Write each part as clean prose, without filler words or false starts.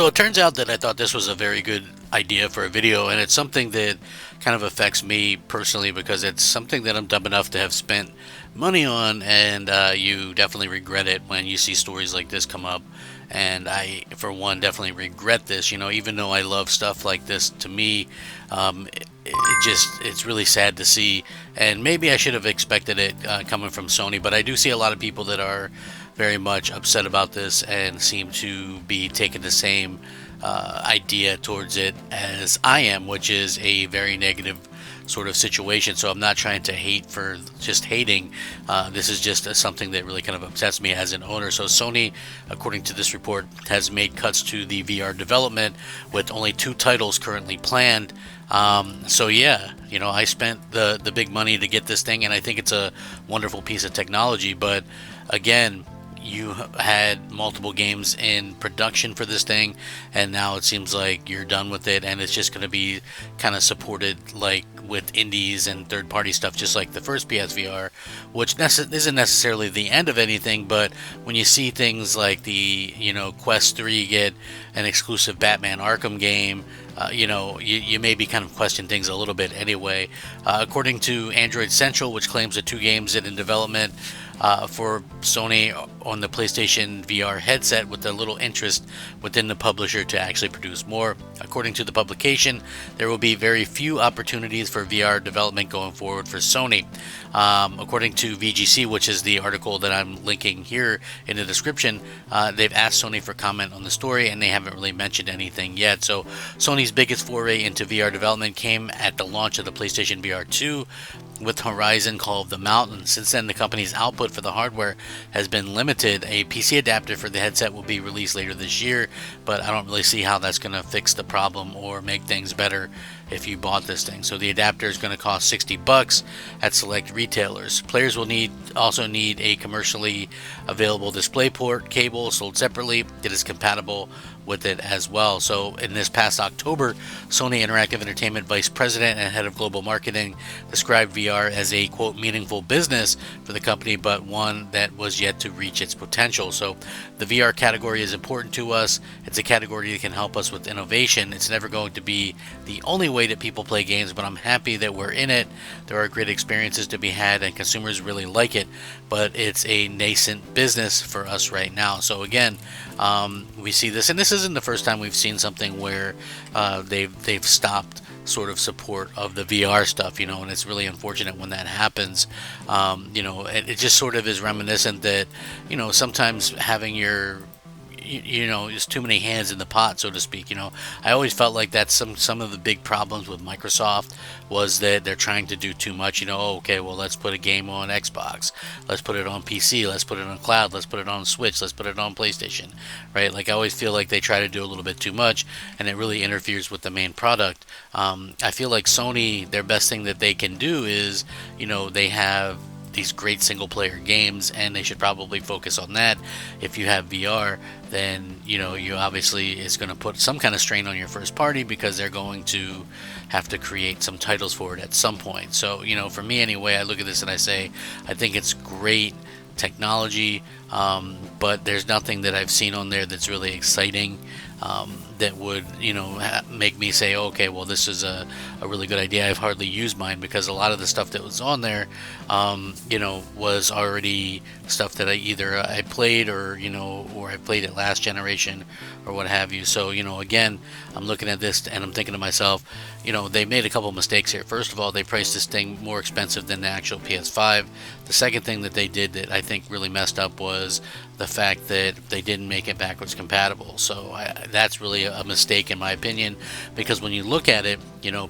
So it turns out that I thought this was a very good idea for a video, and it's something that kind of affects me personally because it's something that I'm dumb enough to have spent money on, and you definitely regret it when you see stories like this come up. And I, for one, definitely regret this. Even though I love stuff like this, to me, it's really sad to see. And maybe I should have expected it coming from Sony, but I do see a lot of people that are very much upset about this and seem to be taking the same idea towards it as I am, which is a very negative sort of situation. So I'm not trying to hate for just hating. This is just something that really kind of upsets me as an owner. So Sony, according to this report, has made cuts to the VR development with only 2 titles currently planned. So yeah, I spent the big money to get this thing, and I think it's a wonderful piece of technology. But again, you had multiple games in production for this thing, and now it seems like you're done with it, and it's just going to be kind of supported like with indies and third-party stuff, just like the first PSVR, which isn't necessarily the end of anything. But when you see things like the Quest 3 get an exclusive Batman Arkham game, you maybe kind of question things a little bit anyway. According to Android Central, which claims the 2 games in development for Sony on the PlayStation VR headset, with a little interest within the publisher to actually produce more. According to the publication, there will be very few opportunities for VR development going forward for Sony. According to VGC, which is the article that I'm linking here in the description, they've asked Sony for comment on the story, and they haven't really mentioned anything yet. So Sony's biggest foray into VR development came at the launch of the PlayStation VR 2 with Horizon Call of the Mountain. Since then, the company's output for the hardware has been limited. A PC adapter for the headset will be released later this year, but I don't really see how that's going to fix the problem or make things better if you bought this thing. So the adapter is going to cost $60 at select retailers. Players will also need a commercially available DisplayPort cable sold separately that is compatible with it as well. So in this past October, Sony Interactive Entertainment Vice President and Head of Global Marketing described VR as a, quote, meaningful business for the company, but one that was yet to reach its potential. So the VR category is important to us. It's a category that can help us with innovation. It's never going to be the only way that people play games, but I'm happy that we're in it. There are great experiences to be had, and consumers really like it, but it's a nascent business for us right now. So again, we see this, and this isn't the first time we've seen something where they've stopped sort of support of the VR stuff, and it's really unfortunate when that happens. It just sort of is reminiscent that, sometimes having your there's too many hands in the pot, so to speak. I always felt like that's some of the big problems with Microsoft, was that they're trying to do too much. Okay, well, let's put a game on Xbox, let's put it on PC, let's put it on cloud, let's put it on Switch, let's put it on PlayStation, right? Like, I always feel like they try to do a little bit too much, and it really interferes with the main product. I feel like Sony, their best thing that they can do is, they have these great single player games, and they should probably focus on that. If you have VR, then you obviously it's going to put some kind of strain on your first party, because they're going to have to create some titles for it at some point. So for me anyway, I look at this and I say, I think it's great technology, but there's nothing that I've seen on there that's really exciting, that would make me say, okay, well, this is a really good idea. I've hardly used mine, because a lot of the stuff that was on there was already stuff that I played, or I played it last generation or what have you. So again, I'm looking at this and I'm thinking to myself, they made a couple mistakes here. First of all, they priced this thing more expensive than the actual PS5. The second thing that they did that I think really messed up was the fact that they didn't make it backwards compatible. So that's really a mistake in my opinion, because when you look at it,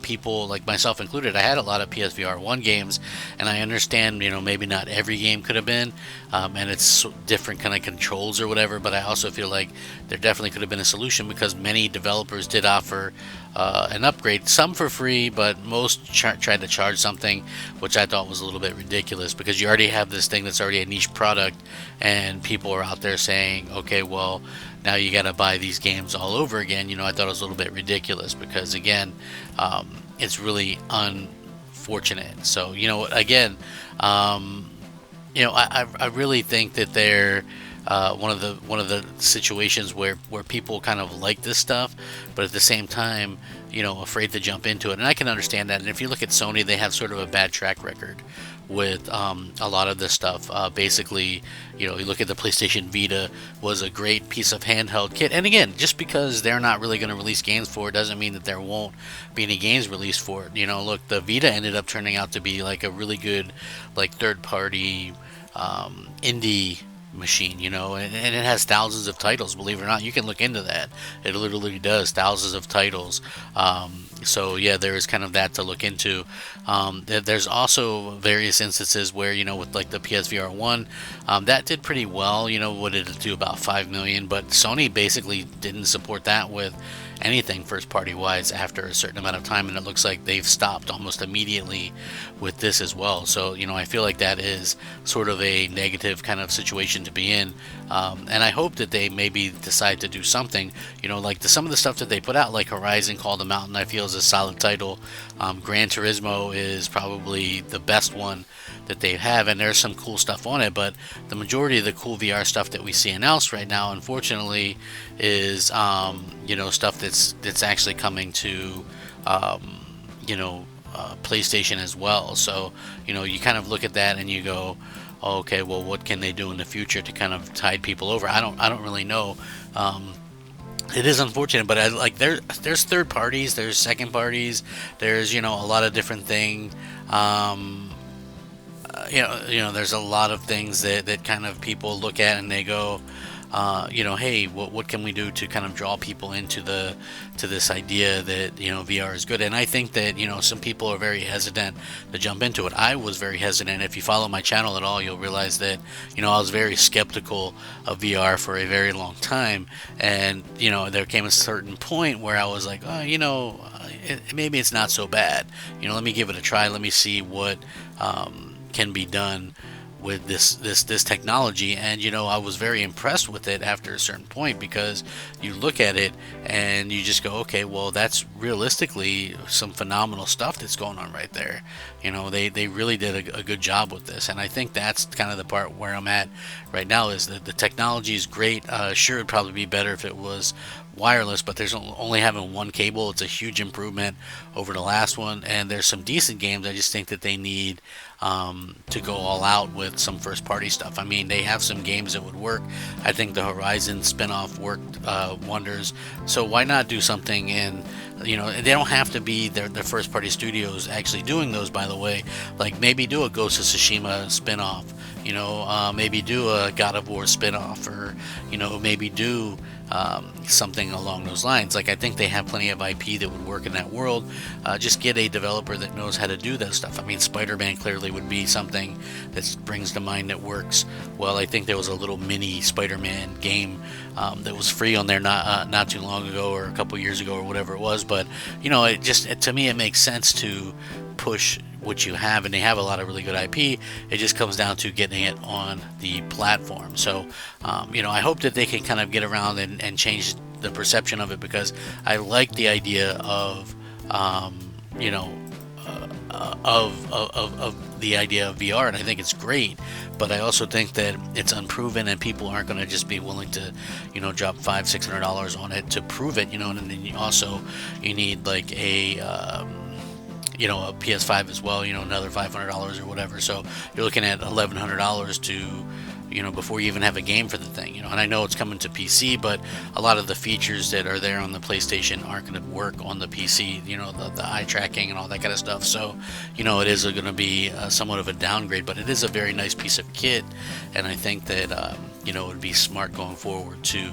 people like myself included, I had a lot of PSVR 1 games, and I understand, maybe not every game could have been, and it's different kind of controls or whatever, but I also feel like there definitely could have been a solution, because many developers did offer an upgrade, some for free, but most tried to charge something, which I thought was a little bit ridiculous, because you already have this thing that's already a niche product, and people are out there saying, okay, well, now you got to buy these games all over again. I thought it was a little bit ridiculous, because again, it's really unfortunate. So again, I really think that they're one of the situations where people kind of like this stuff, but at the same time, afraid to jump into it. And I can understand that. And if you look at Sony, they have sort of a bad track record with a lot of this stuff. Basically, you look at the PlayStation Vita was a great piece of handheld kit. And again, just because they're not really going to release games for it doesn't mean that there won't be any games released for it. Look, the Vita ended up turning out to be like a really good, like third party indie machine, and it has thousands of titles. Believe it or not, you can look into that. It literally does thousands of titles. So yeah, there is kind of that to look into. There's also various instances where with like the PSVR 1, that did pretty well. What did it do? About 5 million, but Sony basically didn't support that with anything first party wise after a certain amount of time, and it looks like they've stopped almost immediately with this as well. So I feel like that is sort of a negative kind of situation to be in, and I hope that they maybe decide to do something. Like some of the stuff that they put out, like Horizon Call the Mountain, I feel is a solid title. Gran Turismo is probably the best one that they have, and there's some cool stuff on it, but the majority of the cool VR stuff that we see announced right now, unfortunately, is stuff that's actually coming to PlayStation as well. So you kind of look at that and you go, oh, okay, well, what can they do in the future to kind of tide people over? I don't really know. It is unfortunate, but there's third parties, there's second parties, there's a lot of different things. There's a lot of things that kind of people look at and they go, hey, what can we do to kind of draw people into this idea that VR is good? And I think that some people are very hesitant to jump into it. I was very hesitant. If you follow my channel at all, you'll realize that I was very skeptical of VR for a very long time, and there came a certain point where I was like, maybe it's not so bad. Let me give it a try. Let me see what can be done with this technology. And I was very impressed with it after a certain point, because you look at it and you just go, okay, well, that's realistically some phenomenal stuff that's going on right there. They really did a good job with this, and I think that's kind of the part where I'm at right now, is that the technology is great. Sure, it'd probably be better if it was wireless, but there's only having one cable. It's a huge improvement over the last one, and there's some decent games. I just think that they need to go all out with some first party stuff. I mean, they have some games that would work. I think the Horizon spinoff worked wonders, so why not do something? And they don't have to be their first party studios actually doing those, by the way. Like, maybe do a Ghost of Tsushima spinoff, maybe do a God of War spinoff, or maybe do something along those lines. Like, I think they have plenty of IP that would work in that world. Just get a developer that knows how to do that stuff. I mean, Spider-Man clearly would be something that brings to mind that works well. I think there was a little mini Spider-Man game that was free on there not too long ago, or a couple years ago, or whatever it was. But to me, it makes sense to push what you have, and they have a lot of really good IP. It just comes down to getting it on the platform. So I hope that they can kind of get around and change the perception of it, because I like the idea of the idea of VR, and I think it's great. But I also think that it's unproven, and people aren't going to just be willing to drop $500-$600 on it to prove it. And then you need like a PS5 as well, another $500 or whatever. So you're looking at $1,100 to, before you even have a game for the thing, and I know it's coming to PC, but a lot of the features that are there on the PlayStation aren't going to work on the PC, the eye tracking and all that kind of stuff. So, it is going to be somewhat of a downgrade, but it is a very nice piece of kit, and I think that, it would be smart going forward to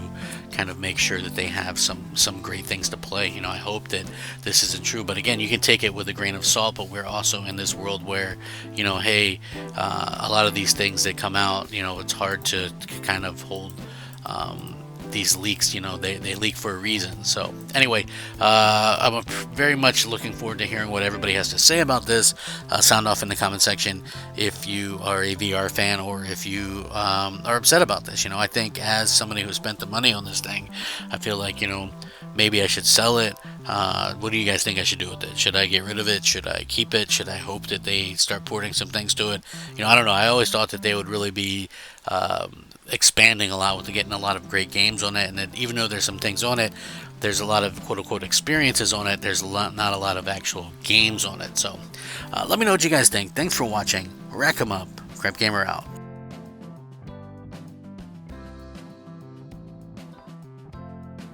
kind of make sure that they have some great things to play. I hope that this isn't true, but again, you can take it with a grain of salt. But we're also in this world where, hey, a lot of these things that come out, it's hard to kind of hold these leaks. They leak for a reason. So anyway, I'm very much looking forward to hearing what everybody has to say about this. Sound off in the comment section if you are a VR fan, or if you are upset about this. I think as somebody who spent the money on this thing, I feel like maybe I should sell it. What do you guys think I should do with it? Should I get rid of it? Should I keep it? Should I hope that they start porting some things to it? I don't know. I always thought that they would really be expanding a lot with getting a lot of great games on it. And then even though there's some things on it, there's a lot of quote-unquote experiences on it. There's not a lot of actual games on it. So let me know what you guys think. Thanks for watching. Rack 'em up. Crap Gamer out.